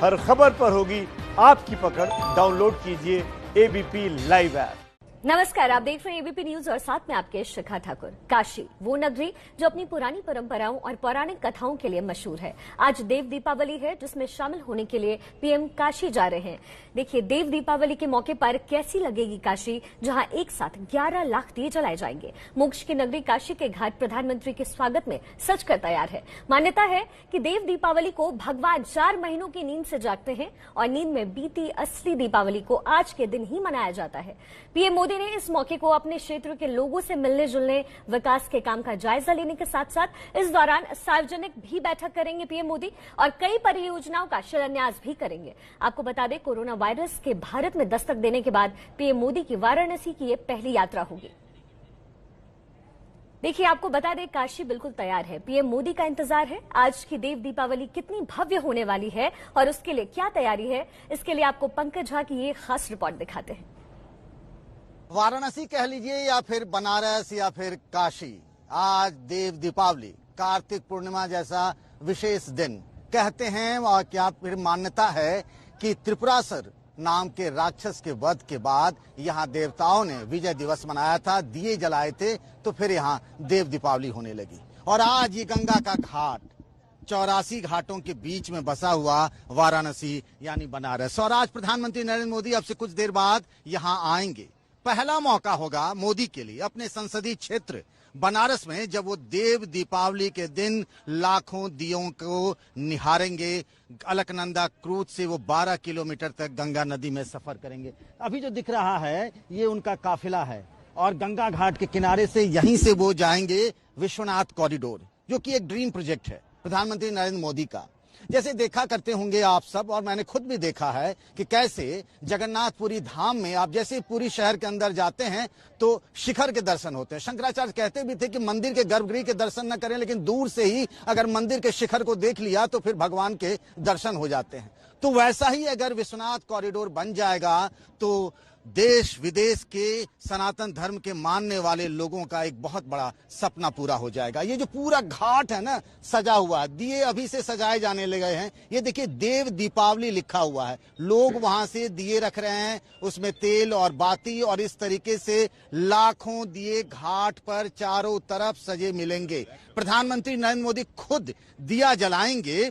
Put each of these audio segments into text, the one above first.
हर खबर पर होगी आपकी पकड़। डाउनलोड कीजिए एबीपी लाइव ऐप। नमस्कार, आप देख रहे हैं एबीपी न्यूज और साथ में आपके शिखा ठाकुर। काशी, वो नगरी जो अपनी पुरानी परंपराओं और पौराणिक कथाओं के लिए मशहूर है। आज देव दीपावली है, जिसमें शामिल होने के लिए पीएम काशी जा रहे हैं। देखिए देव दीपावली के मौके पर कैसी लगेगी काशी, जहां एक साथ 11 लाख दिए जलाए जाएंगे। मोक्ष की नगरी काशी के घाट प्रधानमंत्री के स्वागत में सजकर तैयार है। मान्यता है कि देव दीपावली को भगवान 4 महीनों की नींद से जागते हैं और नींद में बीती असली दीपावली को आज के दिन ही मनाया जाता है। पीएम मोदी ने इस मौके को अपने क्षेत्र के लोगों से मिलने जुलने, विकास के काम का जायजा लेने के साथ साथ इस दौरान सार्वजनिक भी बैठक करेंगे पीएम मोदी और कई परियोजनाओं का शिलान्यास भी करेंगे। आपको बता दें, कोरोना वायरस के भारत में दस्तक देने के बाद पीएम मोदी की वाराणसी की ये पहली यात्रा होगी। देखिए, आपको बता दें, काशी बिल्कुल तैयार है। पीएम मोदी का इंतजार है। आज की देव दीपावली कितनी भव्य होने वाली है और उसके लिए क्या तैयारी है, इसके लिए आपको पंकज झा की ये खास रिपोर्ट दिखाते हैं। वाराणसी कह लीजिए या फिर बनारस या फिर काशी, आज देव दीपावली, कार्तिक पूर्णिमा जैसा विशेष दिन कहते हैं। और क्या फिर मान्यता है कि त्रिपुरासुर नाम के राक्षस के वध के बाद यहाँ देवताओं ने विजय दिवस मनाया था, दिए जलाए थे, तो फिर यहाँ देव दीपावली होने लगी। और आज ये गंगा का घाट 84 घाटों के बीच में बसा हुआ वाराणसी यानी बनारस। और आज प्रधानमंत्री नरेंद्र मोदी अब से कुछ देर बाद यहाँ आएंगे। पहला मौका होगा मोदी के लिए अपने संसदीय क्षेत्र बनारस में, जब वो देव दीपावली के दिन लाखों दियों को निहारेंगे। अलकनंदा क्रूज से वो 12 किलोमीटर तक गंगा नदी में सफर करेंगे। अभी जो दिख रहा है ये उनका काफिला है और गंगा घाट के किनारे से यहीं से वो जाएंगे विश्वनाथ कॉरिडोर, जो कि एक ड्रीम प्रोजेक्ट है प्रधानमंत्री नरेंद्र मोदी का। जैसे देखा करते होंगे आप सब, और मैंने खुद भी देखा है कि कैसे जगन्नाथपुरी धाम में आप जैसे पूरी शहर के अंदर जाते हैं तो शिखर के दर्शन होते हैं। शंकराचार्य कहते भी थे कि मंदिर के गर्भगृह के दर्शन न करें, लेकिन दूर से ही अगर मंदिर के शिखर को देख लिया तो फिर भगवान के दर्शन हो जाते हैं। तो वैसा ही अगर विश्वनाथ कॉरिडोर बन जाएगा तो देश विदेश के सनातन धर्म के मानने वाले लोगों का एक बहुत बड़ा सपना पूरा हो जाएगा। ये जो पूरा घाट है ना सजा हुआ, दिए अभी से सजाए जाने लगे हैं। ये देखिए देव दीपावली लिखा हुआ है, लोग वहां से दिए रख रहे हैं, उसमें तेल और बाती, और इस तरीके से लाखों दिए घाट पर चारों तरफ सजे मिलेंगे। प्रधानमंत्री नरेंद्र मोदी खुद दिया जलाएंगे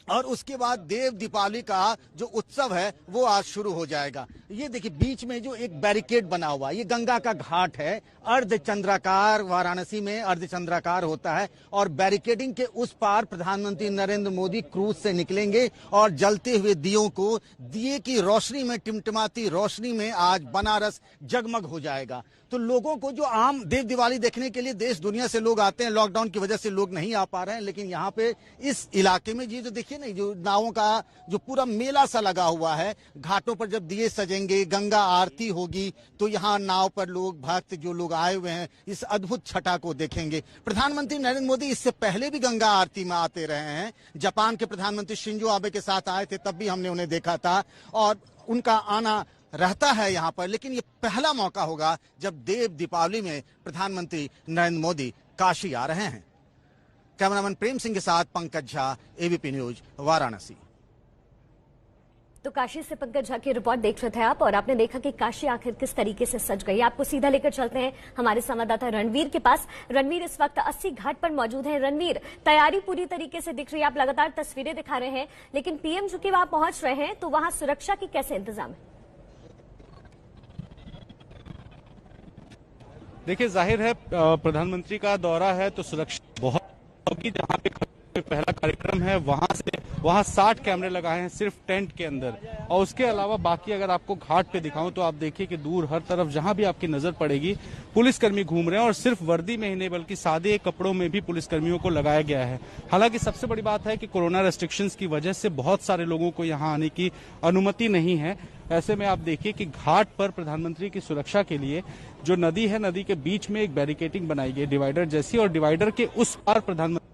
और उसके बाद देव दीपावली का जो उत्सव है वो आज शुरू हो जाएगा। ये देखिए बीच में जो एक बैरिकेड बना हुआ, ये गंगा का घाट है, अर्धचंद्राकार, वाराणसी में अर्धचंद्राकार होता है। और बैरिकेडिंग के उस पार प्रधानमंत्री नरेंद्र मोदी क्रूज से निकलेंगे और जलते हुए दियों को, दिए की रोशनी में, टिमटिमाती रोशनी में आज बनारस जगमग हो जाएगा। तो लोगों को जो आम देव दिवाली देखने के लिए देश दुनिया से लोग आते हैं, लॉकडाउन की वजह से लोग नहीं आ पा रहे हैं, लेकिन यहाँ पे इस इलाके में ये जो देखिए ना, जो नावों का जो पूरा मेला सा लगा हुआ है, घाटों पर जब दिए सजेंगे, गंगा आरती होगी, तो यहाँ नाव पर लोग, भक्त जो लोग आए हुए हैं, इस अद्भुत छटा को देखेंगे। प्रधानमंत्री नरेंद्र मोदी इससे पहले भी गंगा आरती में आते रहे हैं। जापान के प्रधानमंत्री शिंजो आबे के साथ आए थे, तब भी हमने उन्हें देखा था और उनका आना रहता है यहाँ पर। लेकिन ये पहला मौका होगा जब देव दीपावली में प्रधानमंत्री नरेंद्र मोदी काशी आ रहे हैं। कैमरामैन प्रेम सिंह के साथ पंकज झा, एबीपी न्यूज, वाराणसी। तो काशी से पंकज झा की रिपोर्ट देख रहे थे आप, और आपने देखा कि काशी आखिर किस तरीके से सज गई। आपको सीधा लेकर चलते हैं हमारे संवाददाता रणवीर के पास। रणवीर इस वक्त 80 घाट पर मौजूद है। रणवीर, तैयारी पूरी तरीके से दिख रही है, आप लगातार तस्वीरें दिखा रहे हैं, लेकिन पीएम चूंकि वहां पहुंच रहे हैं तो वहां सुरक्षा की कैसे इंतजाम है? देखिए, जाहिर है प्रधानमंत्री का दौरा है तो सुरक्षा बहुत होगी। जहां पे पहला कार्यक्रम है वहां 60 कैमरे लगाए हैं सिर्फ टेंट के अंदर, और उसके अलावा बाकी अगर आपको घाट पे दिखाऊं तो आप देखिए कि दूर हर तरफ जहां भी आपकी नजर पड़ेगी पुलिसकर्मी घूम रहे हैं, और सिर्फ वर्दी में ही नहीं बल्कि सादे कपड़ों में भी पुलिसकर्मियों को लगाया गया है। हालांकि सबसे बड़ी बात है कि कोरोना रेस्ट्रिक्शंस की वजह से बहुत सारे लोगों को यहां आने की अनुमति नहीं है। ऐसे में आप देखिए कि घाट पर प्रधानमंत्री की सुरक्षा के लिए जो नदी है, नदी के बीच में एक बैरिकेडिंग बनाई गई डिवाइडर जैसी, और डिवाइडर के उस पार प्रधानमंत्री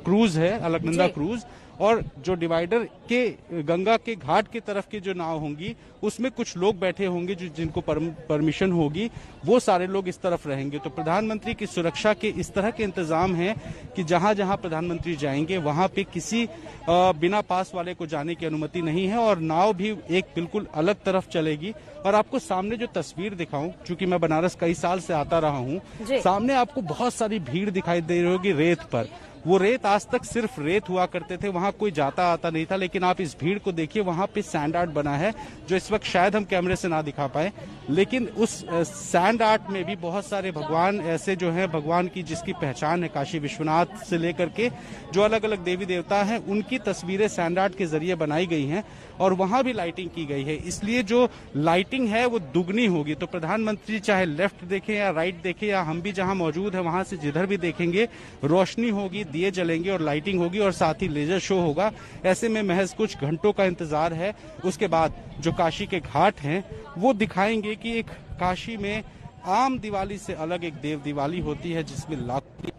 क्रूज है, अलकनंदा क्रूज, और जो डिवाइडर के गंगा के घाट की तरफ की जो नाव होंगी उसमें कुछ लोग बैठे होंगे जो जिनको परमिशन होगी, वो सारे लोग इस तरफ रहेंगे। तो प्रधानमंत्री की सुरक्षा के इस तरह के इंतजाम हैं कि जहां जहां प्रधानमंत्री जाएंगे वहां पे किसी बिना पास वाले को जाने की अनुमति नहीं है और नाव भी एक बिल्कुल अलग तरफ चलेगी। और आपको सामने जो तस्वीर दिखाऊं, चूंकि मैं बनारस कई साल से आता रहा हूं, सामने आपको बहुत सारी भीड़ दिखाई दे रही होगी रेत पर। वो रेत आज तक सिर्फ रेत हुआ करते थे, वहां कोई जाता आता नहीं था, लेकिन आप इस भीड़ को देखिए, वहां पे सैंड आर्ट बना है जो इस वक्त शायद हम कैमरे से ना दिखा पाए, लेकिन उस सैंड आर्ट में भी बहुत सारे भगवान ऐसे जो हैं, भगवान की जिसकी पहचान है काशी विश्वनाथ से लेकर के जो अलग अलग देवी देवता हैं, उनकी तस्वीरें सैंड आर्ट के जरिए बनाई गई हैं और वहां भी लाइटिंग की गई है। इसलिए जो लाइटिंग है वो दुगनी होगी। तो प्रधानमंत्री चाहे लेफ्ट देखें या राइट देखें या हम भी जहां मौजूद है वहां से जिधर भी देखेंगे, रोशनी होगी, दिए जलेंगे और लाइटिंग होगी और साथ ही लेजर शो होगा। ऐसे में महज कुछ घंटों का इंतजार है। उसके बाद जो काशी के घाट हैं वो दिखाएंगे कि एक काशी में आम दिवाली से अलग एक देव दिवाली होती है जिसमें लाखों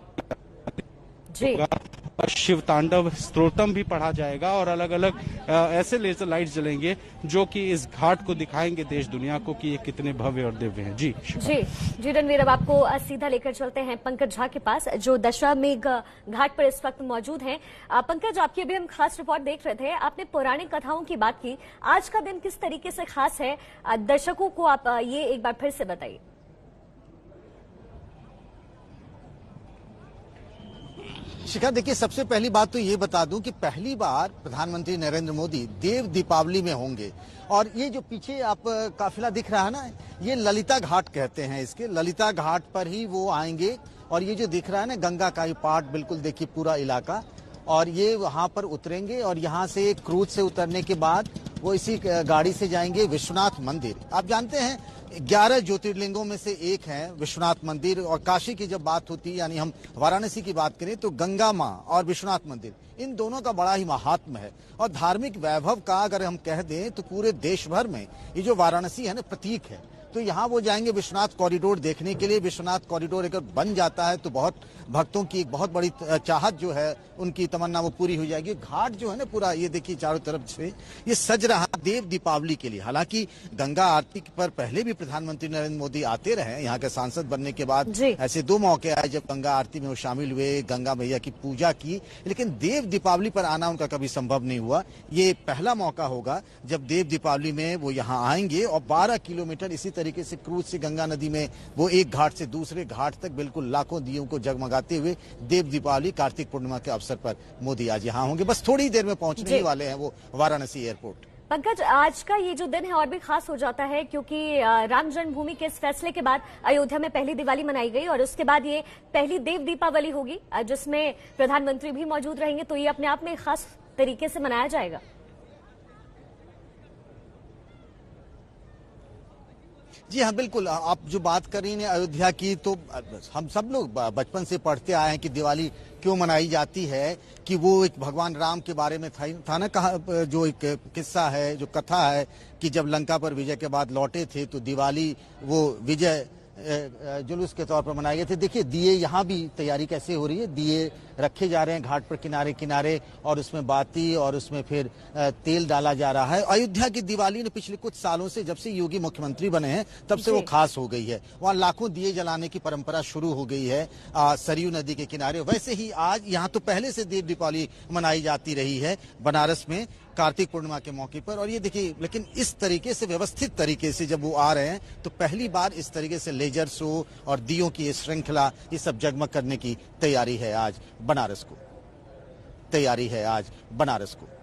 शिव तांडव स्तोत्रम भी पढ़ा जाएगा और अलग अलग ऐसे लेजर लाइट जलेंगे जो कि इस घाट को दिखाएंगे देश दुनिया को कि ये कितने भव्य और दिव्य हैं। जी रणवीर, अब आपको सीधा लेकर चलते हैं पंकज झा के पास जो दशामेघ घाट पर इस वक्त मौजूद हैं। पंकज, आपकी अभी हम खास रिपोर्ट देख रहे थे, आपने पौराणिक कथाओं की बात की, आज का दिन किस तरीके से खास है दर्शकों को आप ये एक बार फिर से बताइए। शिखा, देखिए, सबसे पहली बात तो ये बता दूं कि पहली बार प्रधानमंत्री नरेंद्र मोदी देव दीपावली में होंगे और ये जो पीछे आप काफिला दिख रहा है ना, ये ललिता घाट कहते हैं इसके। ललिता घाट पर ही वो आएंगे और ये जो दिख रहा है ना गंगा का ये पार्ट, बिल्कुल देखिए पूरा इलाका, और ये वहां पर उतरेंगे और यहाँ से क्रूज से उतरने के बाद वो इसी गाड़ी से जाएंगे विश्वनाथ मंदिर। आप जानते हैं 11 ज्योतिर्लिंगों में से एक है विश्वनाथ मंदिर। और काशी की जब बात होती है, यानी हम वाराणसी की बात करें, तो गंगा माँ और विश्वनाथ मंदिर, इन दोनों का बड़ा ही महात्म है। और धार्मिक वैभव का अगर हम कह दें तो पूरे देश भर में ये जो वाराणसी है ना प्रतीक है। तो यहाँ वो जाएंगे विश्वनाथ कॉरिडोर देखने के लिए। विश्वनाथ कॉरिडोर अगर बन जाता है तो बहुत भक्तों की एक बहुत बड़ी चाहत जो है, उनकी तमन्ना वो पूरी हो जाएगी। घाट जो है ना पूरा, ये देखिए चारों तरफ से ये सज रहा देव दीपावली के लिए। हालांकि गंगा आरती पर पहले भी प्रधानमंत्री नरेंद्र मोदी आते रहे, यहाँ के सांसद बनने के बाद ऐसे 2 मौके आए जब गंगा आरती में वो शामिल हुए, गंगा मैया की पूजा की, लेकिन देव दीपावली पर आना उनका कभी संभव नहीं हुआ। ये पहला मौका होगा जब देव दीपावली में वो यहाँ आएंगे और 12 किलोमीटर इसी तरीके से क्रूज से गंगा नदी में वो एक घाट से दूसरे घाट तक बिल्कुल लाखों दियों को जगमगाते हुए देव दीपावली कार्तिक पूर्णिमा के अवसर पर मोदी आज यहाँ होंगे। बस थोड़ी देर में पहुंचने वाले हैं वो वाराणसी एयरपोर्ट। पंकज, आज का ये जो दिन है और भी खास हो जाता है क्योंकि राम जन्मभूमि के इस फैसले के बाद अयोध्या में पहली दिवाली मनाई गई और उसके बाद ये पहली देव दीपावली होगी जिसमें प्रधानमंत्री भी मौजूद रहेंगे, तो ये अपने आप में खास तरीके से मनाया जाएगा। जी हाँ, बिल्कुल। आप जो बात कर रही हैं अयोध्या की, तो हम सब लोग बचपन से पढ़ते आए हैं कि दिवाली क्यों मनाई जाती है, कि वो एक भगवान राम के बारे में था ना, कहा जो एक किस्सा है, जो कथा है कि जब लंका पर विजय के बाद लौटे थे तो दिवाली वो विजय जुलूस के तौर पर मनाए गए थे। देखिए दिए यहाँ भी तैयारी कैसे हो रही है, दिए रखे जा रहे हैं घाट पर किनारे किनारे और उसमें बाती और उसमें फिर तेल डाला जा रहा है। अयोध्या की दिवाली ने पिछले कुछ सालों से, जब से योगी मुख्यमंत्री बने हैं तब से वो खास हो गई है। वहाँ लाखों दिए जलाने की परंपरा शुरू हो गई है सरयू नदी के किनारे। वैसे ही आज यहाँ तो पहले से देव दीपावली मनाई जाती रही है बनारस में कार्तिक पूर्णिमा के मौके पर। और ये देखिए, लेकिन इस तरीके से व्यवस्थित तरीके से जब वो आ रहे हैं तो पहली बार इस तरीके से लेजर शो और दियों की श्रृंखला, ये सब जगमग करने की तैयारी है आज बनारस को।